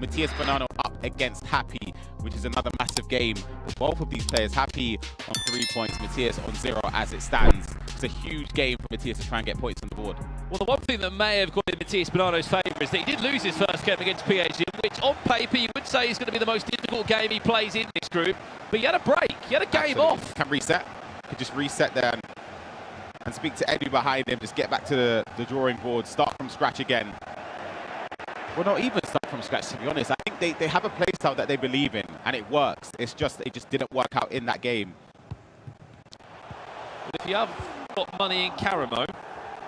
Matias Bonanno up against Happy, which is another massive game for both of these players. Happy on 3 points, Matias on 0 as it stands. It's a huge game for Matias to try and get points on the board. Well, the one thing that may have gone in Matias Bonanno's favour is that he did lose his first game against Phzin, which on paper you would say is going to be the most difficult game he plays in this group. But he had a break, he had a game off. Can reset, could just reset there and speak to Eddie behind him, just get back to the drawing board, start from scratch again. Well, not even start from scratch, to be honest. I think they have a play style that they believe in, and it works. It just didn't work out in that game. But if you have got money in Caramo,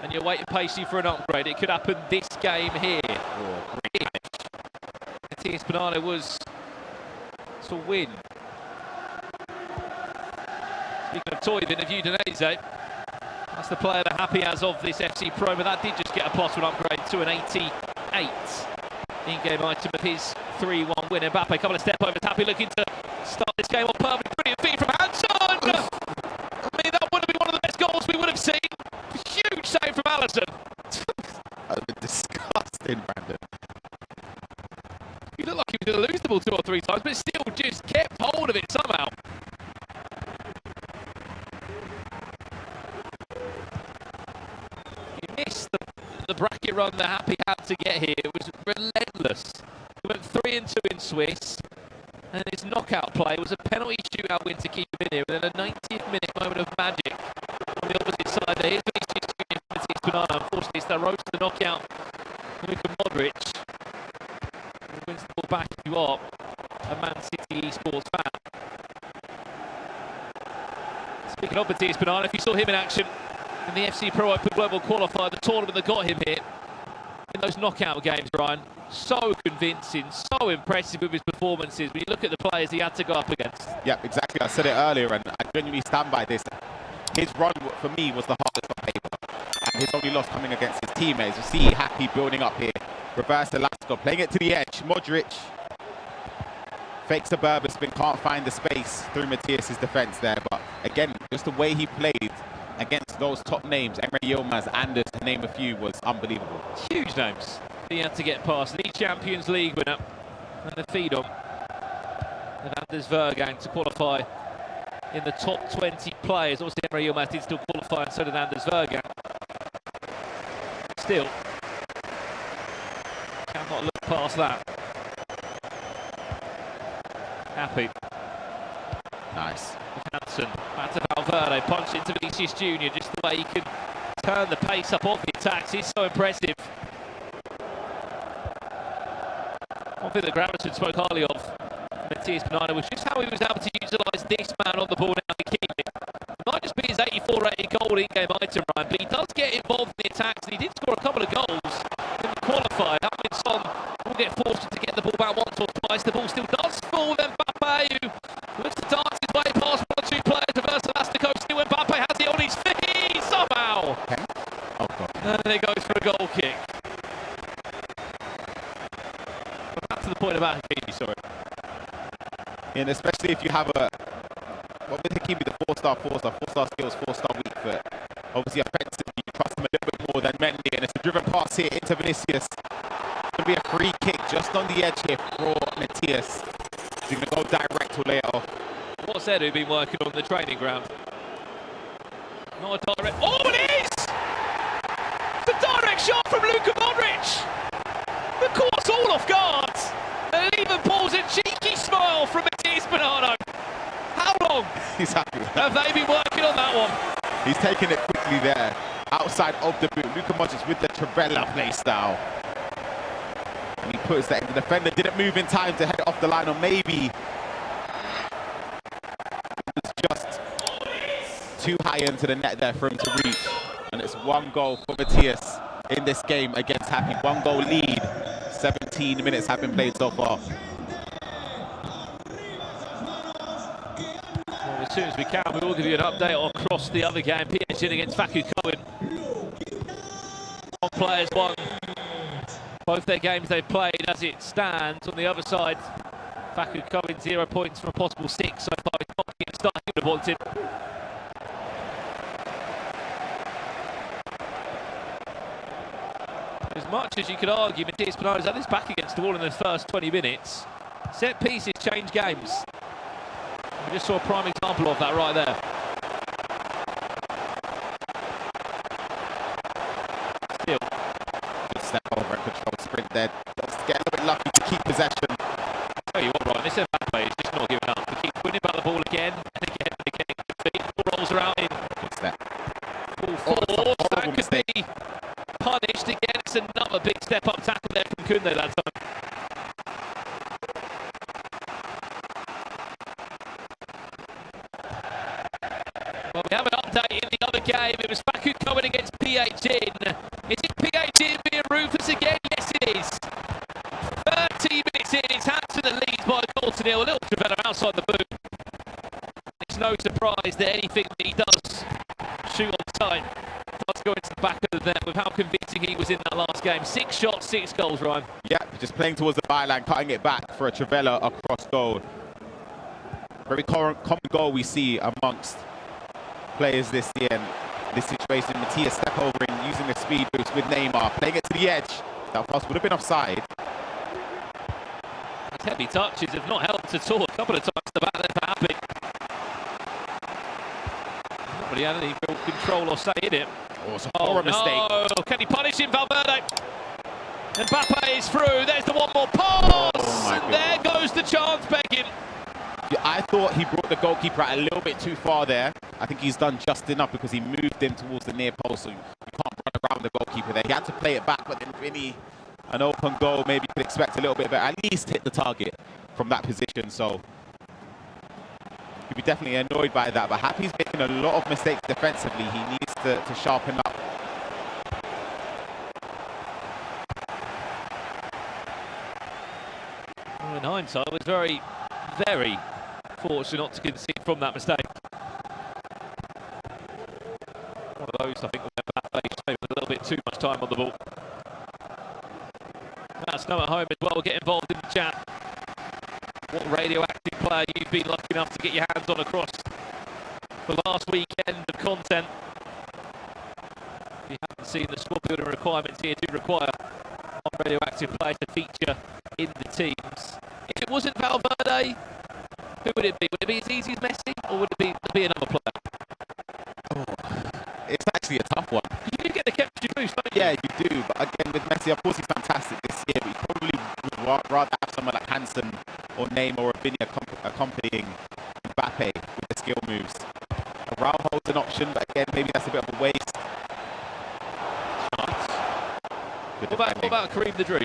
and you're waiting patiently for an upgrade, it could happen this game here. Oh, great. Matias Bonanno was to win. Speaking of toy bin of Udinese, that's the player that Happy has of this FC Pro, but that did just get a plus one upgrade to an 88 in-game item of his 3-1 win. Mbappe, a couple of step overs, Happy looking to start this game on perfect. Brilliant feed from Phzin! I mean, that would have been one of the best goals we would have seen. Huge save from Allison. That would be disgusting, Brandon. He looked like he was going to lose the ball 2 or 3 times, but still just kept hold of it somehow. He missed the bracket run that Happy had to get here. It was relentless. He went 3-2 in Swiss, and his knockout play was a penalty shootout win to keep him in here, and then a 90th minute moment of magic on the opposite side there. Here's Vinicius Junior for Matias Bonanno. Unfortunately, it's the road to the knockout. Luka Modric wins the ball back if you are a Man City esports fan. Speaking of Matias Bonanno, if you saw him in action in the FC Pro Open Global Qualifier, the tournament that got him here in those knockout games, Ryan, so convincing, so impressive with his performances. When you look at the players he had to go up against. Yeah, exactly. I said it earlier, and I genuinely stand by this. His run, for me, was the hardest on paper. And his only loss coming against his teammates. You see Happy building up here. Reverse Elasco, playing it to the edge. Modric fakes a Berber spin, can't find the space through Matias' defence there. But again, just the way he played against those top names, Emre Yilmaz, Anders, to name a few, was unbelievable. Huge names he had to get past. The Champions League winner and the feed on of Anders Vergang to qualify in the top 20 players. Obviously, Emre Yilmaz did still qualify, and so did Anders Vergang. Still, cannot look past that. Happy. Nice. Hansen, back to Valverde, punch into Vinicius Junior, just the way he can turn the pace up of the attacks is so impressive. One thing that Gramerton spoke highly of Matias Bonanno was just how he was able to utilise this man on the ball now to keep it. It might just be his 84 rated goal in-game item, Ryan, but he does get involved in the attacks, and he did score a couple of goals in the qualifier. Son will get forced to get the ball back once or twice. The ball still does fall with Mbappe, who looks to dance his way past 1 or 2 players. Reverse Elastico, still Mbappe has it on his feet somehow. Okay. Oh, God. And it goes for a goal kick. Back to the point about Hakimi, sorry. And especially if you have what would Hakimi, the 4-star skills, 4-star weak foot. Obviously, offensively, you trust him a little bit more than Mendy, and it's a driven pass here into Vinicius. It's going to be a free kick just on the edge here for Matias. He's going to go direct to lay it off. What's Edu been working on the training ground? Not a direct. Oh, it is! The direct shot from Luka Modric! The course all off guard! And even pulls a cheeky smile from Matias Bonanno. How long He's happy with that. have they been working on that one? He's taking it quickly there, outside of the boot. Luka Modric with the Trivella play style. And he puts that in. The defender didn't move in time to head it off the line, or maybe it was just too high into the net there for him to reach. And it's 1 goal for Matias in this game against Happy. 1 goal lead. 17 minutes have been played so far. Well, as soon as we can, we will give you an update across the other game. Phzin against Facucowen. 1 players won both their games they've played as it stands. On the other side, Facucowen 0 points from a possible 6 so far. He's not getting started, he would have wanted. As much as you could argue, Matias Bonanno's had his back against the wall in the first 20 minutes. Set pieces change games. We just saw a prime example of that right there. Still. Good step over and control sprint there. Let's get a little bit lucky to keep possession. Tell you what, Ryan, this Mbappe is just not giving up. He keeps winning about the ball again and again and again. Ball rolls around in. Good step. Full force. That could mistake. Be punished again. It's another big step up tackle there from Kunde that time. Well, we have an update in the other game. It was Facucowen against Phzin. Is it Phzin being ruthless again? Yes, it is. 30 minutes in, it's Hansen that leads by a goal to nil. A little Trevella outside the boot. It's no surprise that anything that he does shoot on time does go into the back of the net with how convincing he was in that last game. 6 shots, 6 goals, Ryan. Yeah, just playing towards the byline, cutting it back for a Trevella across goal. Very common goal we see amongst players this year in this situation. Matias step over and using the speed boost with Neymar, playing it to the edge. That pass would have been offside. His heavy touches have not helped at all. A couple of times the back there for Happy. Not really had any real control or say in it. Oh, it's a horror mistake. Can he punish him, Valverde? Mbappe is through. There's the one more pass. Oh, there goes the chance begging. Yeah, I thought he brought the goalkeeper out a little bit too far there. I think he's done just enough because he moved him towards the near post, so you can't run around the goalkeeper there. He had to play it back, but then really an open goal, maybe you could expect a little bit better. At least hit the target from that position, so he'd be definitely annoyed by that. But Happy's making a lot of mistakes defensively. He needs to sharpen up. Well, in hindsight, I was very, very fortunate not to concede from that mistake. One of those, I think, where Mbappe spent a little bit too much time on the ball. That's no at home as well. Get involved in the chat. What radioactive player you've been lucky enough to get your hands on across the last weekend of content. If you haven't seen the squad building requirements here, do require one radioactive player to feature in the teams. If it wasn't Valverde, who would it be? Would it be as easy as Messi, or would it be another player? Oh, it's actually a tough one. You do get the chemistry boost, don't you? Yeah, you do. But again, with Messi, of course, he's fantastic this year. But you probably would rather have someone like Hansen or Neymar or Phzin accompanying Mbappe with the skill moves. Araujo's an option, but again, maybe that's a bit of a waste. What about Kareem the Dream?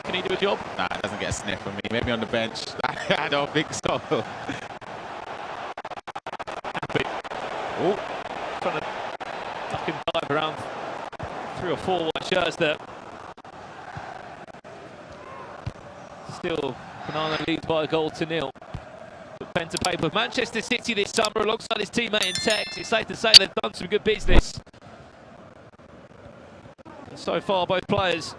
Can he do a job? Nah, it doesn't get a sniff from me. Maybe on the bench. I don't think so. Happy. Oh, Trying to duck and dive around 3 or 4 white shirts there. Still, Bonanno leads by a goal to nil. Put pen to paper. Manchester City this summer alongside his teammate in Tex. It's safe to say they've done some good business. And so far, both players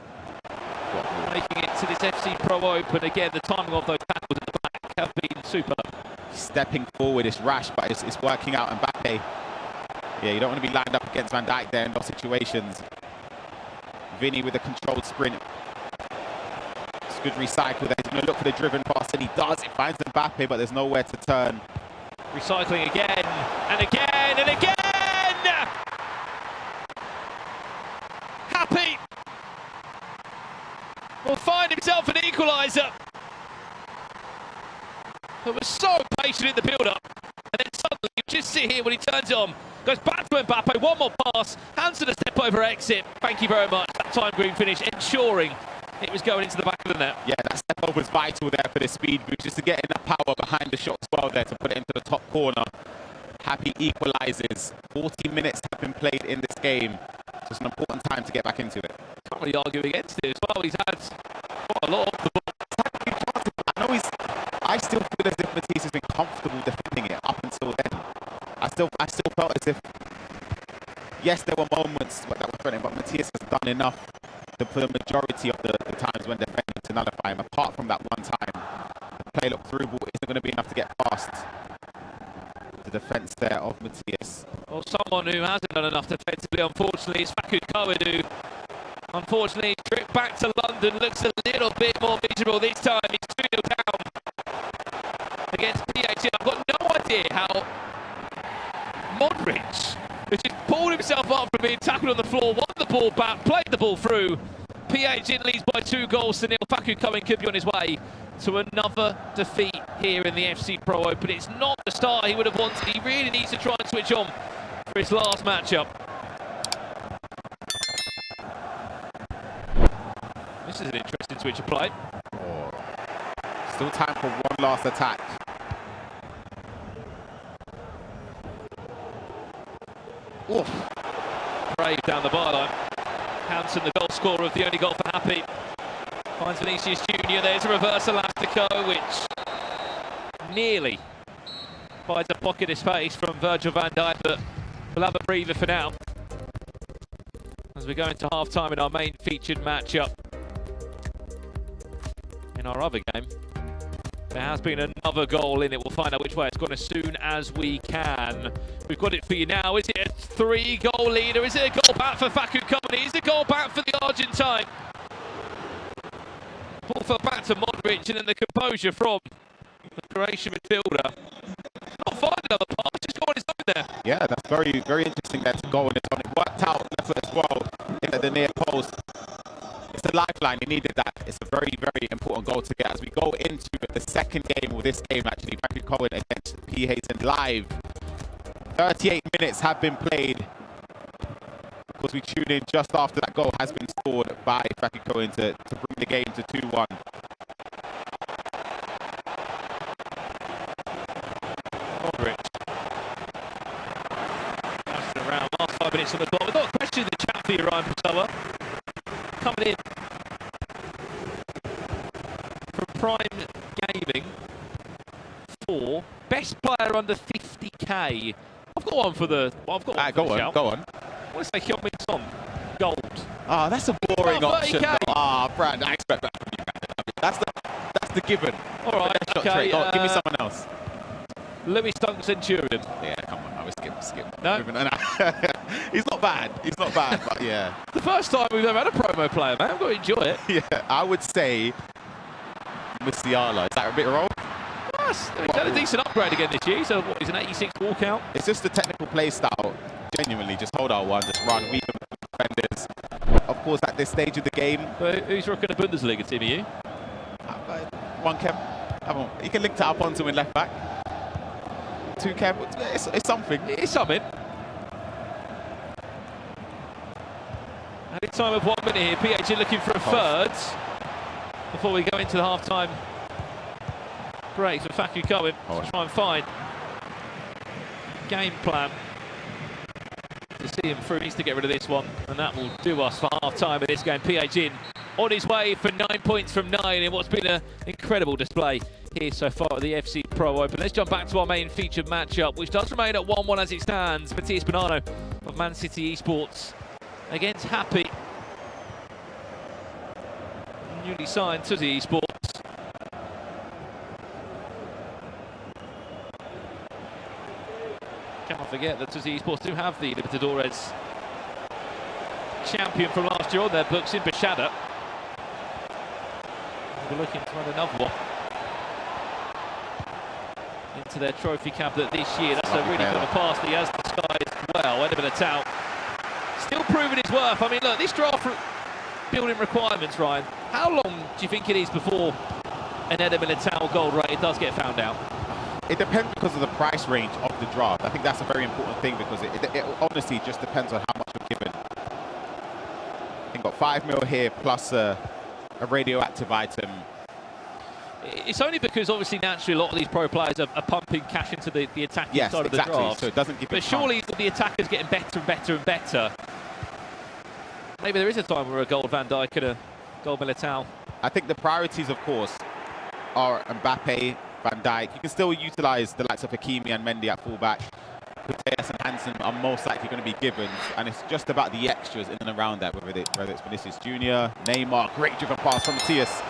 making it to this FC Pro Open. Again, the timing of those tackles at the back have been superb. stepping forward is rash, but it's working out. Mbappe, yeah, you don't want to be lined up against Van Dijk there in those situations. Vinny with a controlled sprint. It's good recycle there. He's going to look for the driven pass, and he does. It finds Mbappe, but there's nowhere to turn. Recycling again, and again, and again! Happy will find himself an equaliser. But was so patient in the build-up, and then suddenly you just see here when he turns it on. Goes back to Mbappe, one more pass, Hansen a step over exit. Thank you very much. That time green finish, ensuring it was going into the back of the net. Yeah, that step over was vital there for the speed boost, just to get enough power behind the shot as well there to put it into the top corner. Happy equalises. 40 minutes have been played in this game, so it's an important time to get back into it. Can't really argue against it as well. He's had quite a lot of the ball. I still feel as if Matias has been comfortable defending it up until then. I still felt as if, yes, there were moments that were threatening, but Matias has done enough for the majority of the times when defending to nullify him. Apart from that one time, the play look through ball isn't going to be enough to get past the defence there of Matias. Well, someone who hasn't done enough defensively, unfortunately, is Facucowen, who Unfortunately, trip back to London looks a little bit more miserable this time. He's 2-0 down against PHC. I've got no idea how Modric has just pulled himself up from being tackled on the floor, won the ball back, played the ball through. PHC leads by 2 goals to nil. Facucowen could be on his way to another defeat here in the FC Pro Open. It's not the start he would have wanted. He really needs to try and switch on for his last matchup. This is an interesting switch of play. Oh. Still time for one last attack. Oof. Brave down the byline. Hansen, the goal scorer of the only goal for Happy. Finds Vinicius Junior. There's a reverse elastico, which nearly finds a pocket of space from Virgil van Dijk, but we'll have a breather for now as we go into half-time in our main featured matchup. In our other game, there has been another goal in it. We'll find out which way it's gone as soon as we can. We've got it for you now. Is it a 3-goal leader? Is it a goal back for Facucowen? Is it a goal back for the Argentine? Ball fell back to Modric, and then the composure from the Croatian midfielder. Not find another pass, just go on his own there. Yeah, that's very, very interesting there to go on its own. It worked out left foot as well into the near post. It's a lifeline, he needed that. It's a very, very important goal to get as we go into the second game, or this game actually, Facucowen against Phzin live. 38 minutes have been played. Of course, we tune in just after that goal has been scored by Facucowen to bring the game to 2-1. Modric. Passing around, last 5 minutes on the clock. We've got a question in the chat for you, Ryan Pasoa. Coming in from Prime Gaming for best player under 50k. I've got one for the. Well, I've got one Go on, go on. I want to say Hyun-Min Son, gold. Ah, that's a boring option. 30K. Ah, Brad, I expect that from you, Brad. That's the given. All right, okay. Go on, give me someone else. Louis Dunk Centurion. Yeah, come on, I will skip. No? He's not bad. He's not bad, but yeah. The first time we've ever had a promo player, man. I've got to enjoy it. Yeah, I would say Matias. Is that a bit wrong? Yes, he's had a decent upgrade again this year. So what, he's an 86 walkout. It's just the technical play style. Genuinely, just hold our one, just run, weave them defenders. Of course, at this stage of the game. But who's rocking a Bundesliga team, are you? One Kev. Come on, you can link that up onto him left back. 2 Kev. It's something. It's something. At a time of 1 minute here, PHC looking for a third before we go into the half-time break for Facucowen to try and find game plan to see him through. Needs to get rid of this one, and that will do us for half-time in this game. PHC on his way for 9 points from 9 in what's been an incredible display here so far at the FC Pro Open. Let's jump back to our main featured matchup, which does remain at 1-1 as it stands. Matias Bonanno of Man City Esports against Happy, newly signed to the Esports. Can't forget that Phzin Esports do have the Libertadores champion from last year on their books in Bashada. We're looking to add another one into their trophy cabinet this year. That's a really good pass that he has disguised well. Edmund Attal still proving his worth. I mean, look, this draft building requirements, Ryan, how long do you think it is before an Edmund Attal gold rate does get found out? It depends because of the price range of the draft. I think that's a very important thing because it honestly just depends on how much we're given. I think got 5 mil here plus a radioactive item. It's only because obviously naturally a lot of these pro players are pumping cash into the attacking side of the draft. So it doesn't give. But surely the attackers getting better and better and better. Maybe there is a time where a gold Van Dijk and a gold Militao. I think the priorities, of course, are Mbappe, Van Dijk. You can still utilise the likes of Hakimi and Mendy at fullback. Matias and Hansen are most likely going to be given, and it's just about the extras in and around that, whether it's Vinicius Junior, Neymar. Great driven pass from Matias.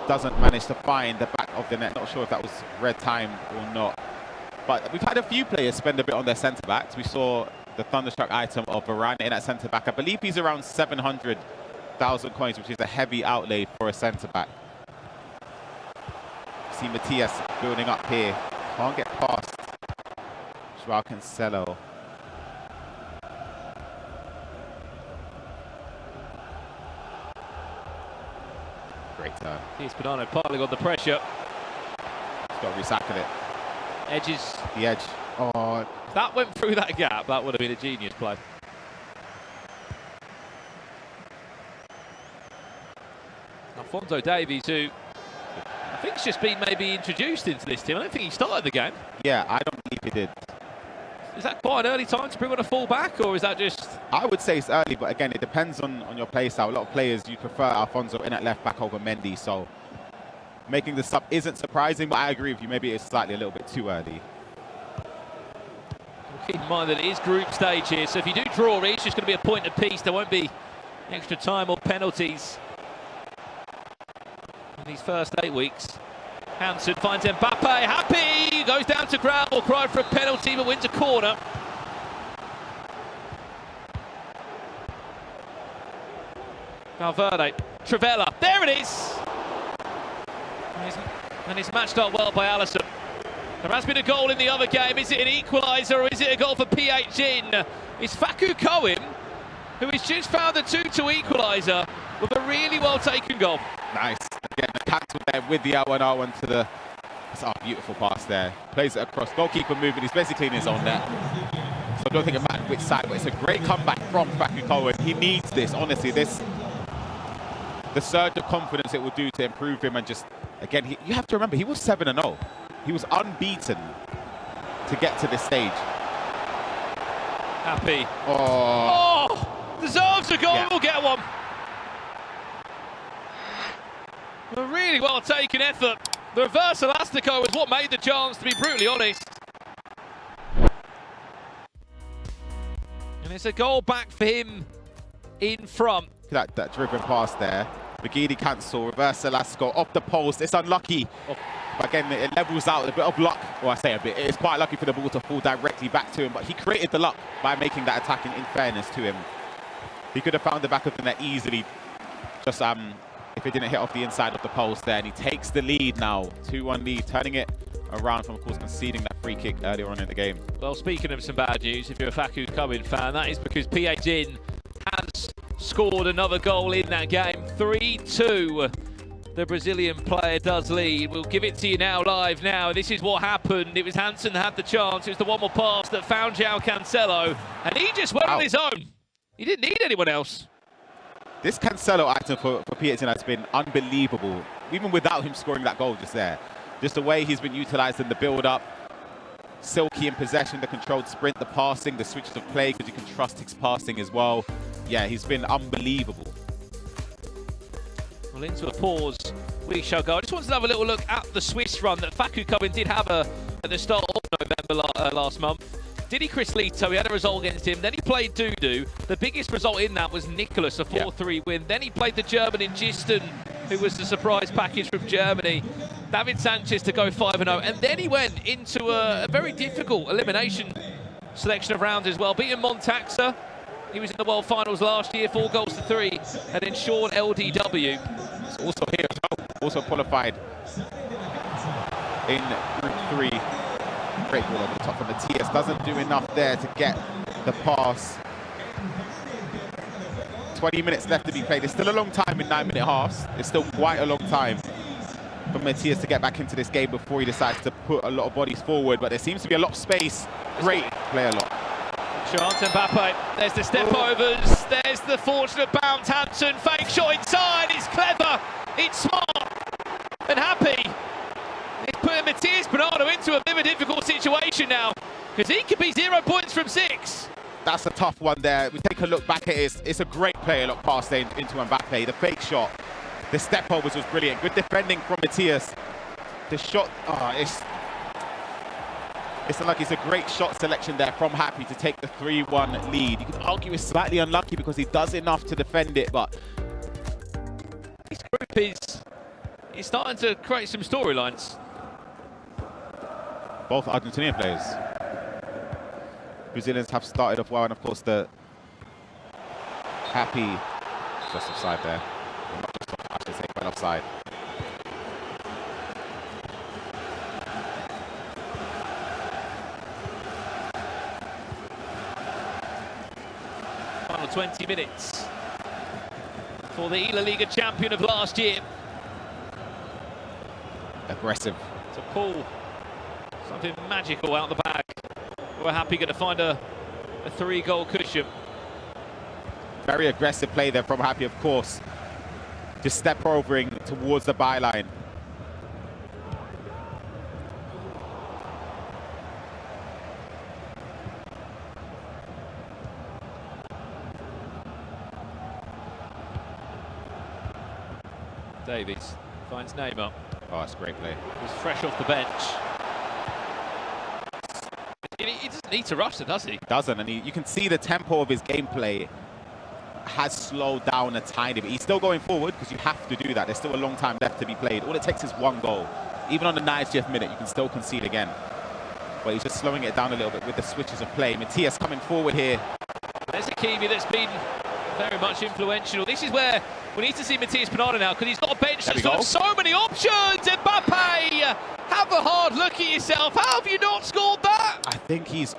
Doesn't manage to find the back of the net. Not sure if that was red time or not. But we've had a few players spend a bit on their centre-backs. We saw the thunderstruck item of Varane in at centre-back. I believe he's around 700 1,000 coins, which is a heavy outlay for a centre-back. See Matias building up here. Can't get past Joao Cancelo. Great turn. Here's Bonanno piling on the pressure. He's got to recycle it. Edges. The edge. Oh, that went through that gap. That would have been a genius play. Alphonso Davies, who I think's just been maybe introduced into this team. I don't think he started the game. Yeah, I don't believe he did. Is that quite an early time to bring on a full-back, or is that just... I would say it's early, but again, it depends on your play style. A lot of players, you prefer Alphonso in at left-back over Mendy, so making the sub isn't surprising, but I agree with you. Maybe it's slightly a little bit too early. Keep in mind that it is group stage here, so if you do draw, it's just going to be a point apiece. There won't be extra time or penalties in these first 8 weeks. Hansen finds Mbappe, happy, goes down to ground, will cry for a penalty, but wins a corner. Valverde, Trivella, there it is! And it's matched up well by Alisson. There has been a goal in the other game. Is it an equaliser or is it a goal for Phzin? It's Facucowen who has just found the 2-2 equaliser with a really well taken goal. Nice. Again, the cancel there with the L1R1 to the... It's a beautiful pass there. Plays it across. Goalkeeper movement. He's basically in his own net. So I don't think it matters which side, but it's a great comeback from Facucowen. He needs this, honestly. The surge of confidence it will do to improve him, and just, again, you have to remember, he was 7-0. He was unbeaten to get to this stage. Happy. Oh, deserves a goal. Yeah. We'll get one. A really well taken effort. The reverse elastico was what made the chance, to be brutally honest. And it's a goal back for him in front. That driven pass there. McGeady cancel, reverse elastico off the post. It's unlucky. Oh. But again, it levels out a bit of luck. Well, I say a bit. It's quite lucky for the ball to fall directly back to him, but he created the luck by making that attack in fairness to him. He could have found the back of the net easily, just if it didn't hit off the inside of the post there. And he takes the lead now, 2-1 lead, turning it around from, of course, conceding that free kick earlier on in the game. Well, speaking of some bad news, if you're a Facucowen fan, that is because Phzin has scored another goal in that game. 3-2. The Brazilian player does lead. We'll give it to you now, live now. This is what happened. It was Hansen that had the chance. It was the one more pass that found Joao Cancelo, and he just went on his own. He didn't need anyone else. This Cancelo item for Phzin has been unbelievable, even without him scoring that goal just there. Just the way he's been utilised in the build-up. Silky in possession, the controlled sprint, the passing, the switches of play, because you can trust his passing as well. Yeah, he's been unbelievable. Well, into a pause, we shall go. I just wanted to have a little look at the Swiss run that Facucowen did have at the start of November last month. Didi Chris Lito, he had a result against him. Then he played Dudu. The biggest result in that was Nicholas, a 4-3 win. Then he played the German in Gisten, who was the surprise package from Germany. David Sanchez to go 5-0. And then he went into a very difficult elimination selection of rounds as well. Beating Montaxa. He was in the World Finals last year, 4-3. And then Sean LDW. It's also here as well. Also qualified in Group 3. Great ball over the top from Matias. Doesn't do enough there to get the pass. 20 minutes left to be played. It's still a long time in 9-minute halves. It's still quite a long time for Matias to get back into this game before he decides to put a lot of bodies forward. But there seems to be a lot of space. Great player lot. Chance Mbappe. There's the step overs. There's the fortunate bounce. Hansen, fake shot inside. It's clever. It's smart. And happy. He's putting Matias Bonanno into a bit of a difficult situation now, because he could be 0 points from 6. That's a tough one there. We take a look back at it. It's a great player look pass there into Mbappe. The fake shot, the step overs was brilliant. Good defending from Matias. The shot, it's like it's a great shot selection there from Happy to take the 3-1 lead. You can argue it's slightly unlucky because he does enough to defend it, but this group is starting to create some storylines. Both Argentinian players. Brazilians have started off well, and of course the Happy just offside there. Not just offside, I should say, well offside. Final 20 minutes for the La Liga champion of last year. Aggressive. To pull something magical out the bag. We're happy going to find a 3-goal cushion. Very aggressive play there from Happy, of course. Just step overing towards the byline. Davies finds Neymar. Oh, that's a great play. He's fresh off the bench. He doesn't need to rush it, does he? Doesn't, and you can see the tempo of his gameplay has slowed down a tiny bit. He's still going forward because you have to do that. There's still a long time left to be played. All it takes is 1 goal. Even on the 90th minute, you can still concede again. But he's just slowing it down a little bit with the switches of play. Matias coming forward here. There's a Kiwi that's been very much influential. This is where we need to see Matias Bonanno now, because he's got a bench that's got so many options. Mbappe, have a hard look at yourself. How have you not scored that? I think he's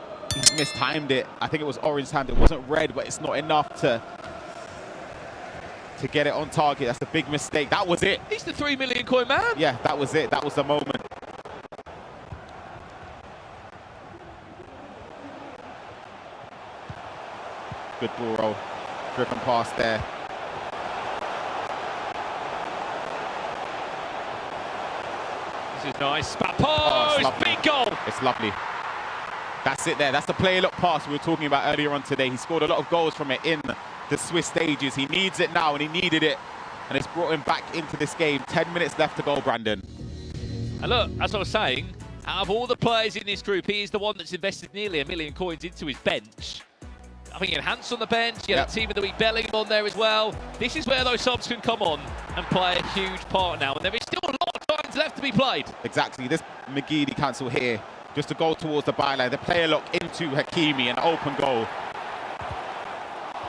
mistimed it. I think it was orange timed. It wasn't red, but it's not enough to get it on target. That's a big mistake. That was it. He's the 3 million coin man. Yeah, that was it. That was the moment. Good ball roll. Driven past there. This is nice. Papo, big goal. It's lovely. That's it there. That's the play look pass we were talking about earlier on today. He scored a lot of goals from it in the Swiss stages. He needs it now, and he needed it. And it's brought him back into this game. 10 minutes left to go, Brandon. And look, as I was saying, out of all the players in this group, he is the one that's invested nearly 1 million coins into his bench. I think he had Hans on the bench, you had a team of the week Bellingham on there as well. This is where those subs can come on and play a huge part now. And there is still a lot of times left to be played. Exactly. This McGeady cancel here, just to go towards the byline. The player lock into Hakimi, an open goal.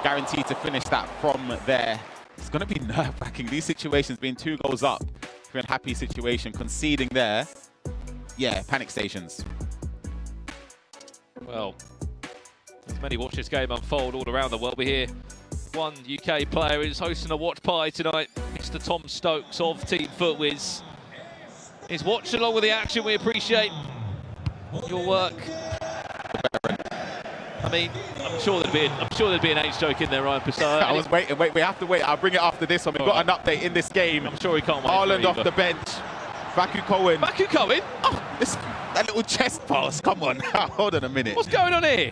Guaranteed to finish that from there. It's going to be nerve-wracking. These situations being 2 goals up for a happy situation, conceding there. Yeah, panic stations. Well, as many watch this game unfold all around the world. We hear one UK player is hosting a watch party tonight. Mr. Tom Stokes of Team Footwiz is watching along with the action. We appreciate your work. I mean, I'm sure there'd be an age joke in there, Ryan Passar. I was waiting. We have to wait. I'll bring it after this one. We've got an update in this game. I'm sure he can't wait. Haaland off the bench. Facucowen. Facucowen? Oh, that little chest pass. Come on. Hold on a minute. What's going on here?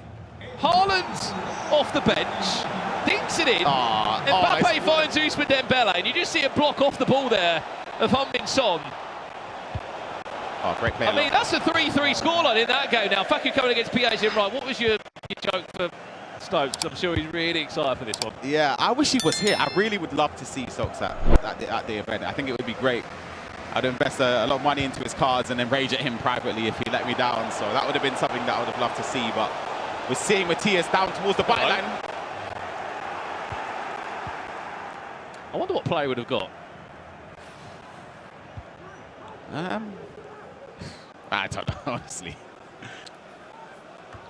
Haaland's off the bench, dinks it in. Mbappe finds Ousmane Dembele, and you just see a block off the ball there of Heung-min Son. Oh, great play. I mean, that's a 3-3 scoreline in that game now. Facucowen against PSG. Right, what was your joke for Stokes? I'm sure he's really excited for this one. Yeah, I wish he was here. I really would love to see Stokes at the event. I think it would be great. I'd invest a lot of money into his cards and then rage at him privately if he let me down. So that would have been something that I would have loved to see. But we're seeing Matias down towards the byline. I wonder what player would have got. I don't know, honestly.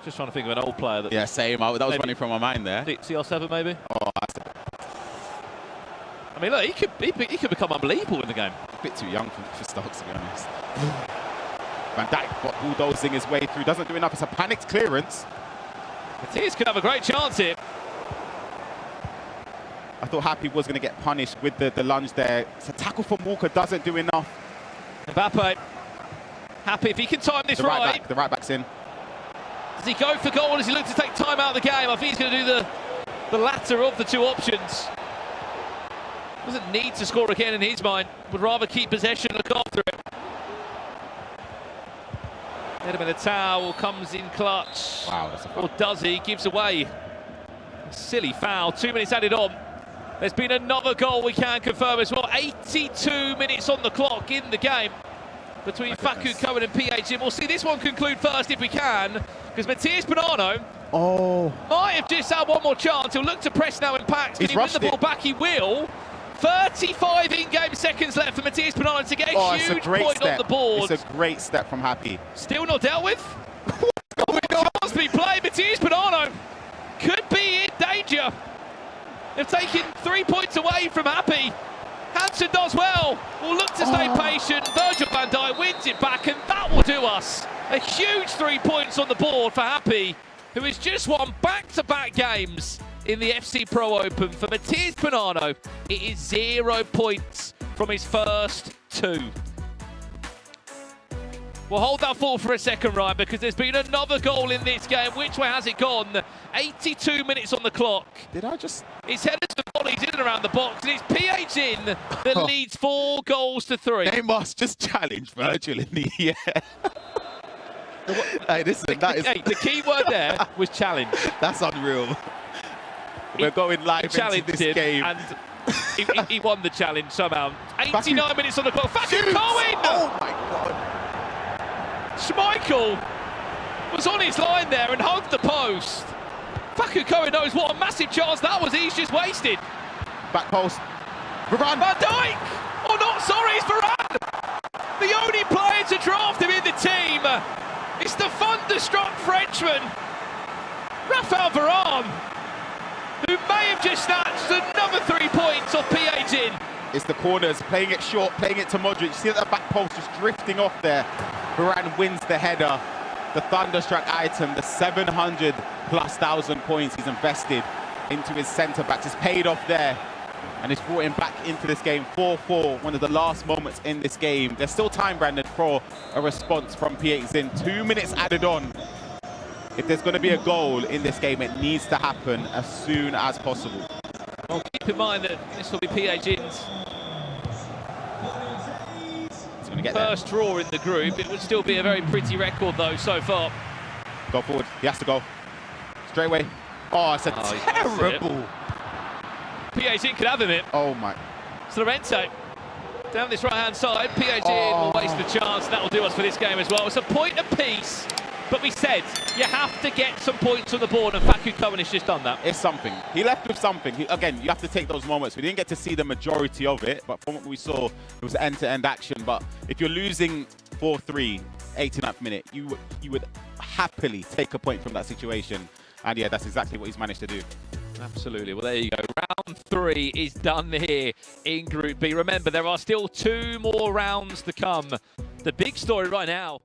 Just trying to think of an old player that. Yeah, same. That was running from my mind there. CR7 maybe. Oh, that's I mean, look, he could become unbelievable in the game. a bit too young for Stokes, to be honest. Van Dijk bulldozing his way through. Doesn't do enough. It's a panicked clearance. Matias could have a great chance here. I thought Happy was going to get punished with the lunge there. It's a tackle from Walker. Doesn't do enough. Mbappe. Happy if he can time this right. The right back's in. Does he go for goal? Does he look to take time out of the game? I think he's going to do the latter of the 2 options. Doesn't need to score again in his mind. Would rather keep possession and look after it. Militao comes in clutch. Wow, that's a foul. Or does he? Gives away a silly foul. 2 minutes added on. There's been another goal we can confirm as well. 82 minutes on the clock in the game between Facucowen and PHM. We'll see this one conclude first if we can, because Matias Bonanno Oh. Might have just had one more chance. He'll look to press now Impact. Can he win the ball back? He will. 35 in-game seconds left for Matias Bonanno to get a huge point on the board. It's a great step from Happy. Still not dealt with. Chance to be played. Matias Bonanno could be in danger. They've taken 3 points away from Happy. Hansen does well. Will look to stay patient. Virgil van Dijk wins it back, and that will do us. A huge 3 points on the board for Happy, who has just won back-to-back games in the FC Pro Open. For Matias Bonanno, it is 0 points from his first 2. We'll hold that thought for a second, Ryan, because there's been another goal in this game. Which way has it gone? 82 minutes on the clock. Did I just... It's headers and volleys in and around the box, and it's Phzin that leads 4 goals to 3. They must just challenge Virgil in the air. Hey, the key word there was challenge. That's unreal. We're going live into this game. And he won the challenge somehow. 89 minutes on the clock. Facucowen! Oh my God. Schmeichel was on his line there and hugged the post. Facucowen knows what a massive chance that was. He's just wasted. Back post. Van Dijk! Oh, not sorry, it's Varane! The only player to draft him in the team. It's the thunderstruck Frenchman, Raphael Varane, who may have just snatched another 3 points off Phzin. It's the corners, playing it short, playing it to Modric. See that the back post just drifting off there. Varane wins the header. The thunderstruck item, the 700,000+ points he's invested into his centre-backs. It's paid off there. And it's brought him back into this game. 4-4, one of the last moments in this game. There's still time, Brandon, for a response from Phzin. 2 minutes added on. If there's going to be a goal in this game, it needs to happen as soon as possible. Well, keep in mind that this will be Phzin's first draw in the group. It would still be a very pretty record, though, so far. Go forward. He has to go. Straight away. Oh, it's a terrible... Phzin could have him it. Oh my. Sorrento down this right-hand side. Phzin will waste the chance. That will do us for this game as well. It's a point apiece, but we said you have to get some points on the board, and Facucowen has just done that. It's something. He left with something. Again, you have to take those moments. We didn't get to see the majority of it, but from what we saw, it was end-to-end action. But if you're losing 4-3, 89th minute, you would happily take a point from that situation. And yeah, that's exactly what he's managed to do. Absolutely. Well, there you go. Round 3 is done here in Group B. Remember, there are still 2 more rounds to come. The big story right now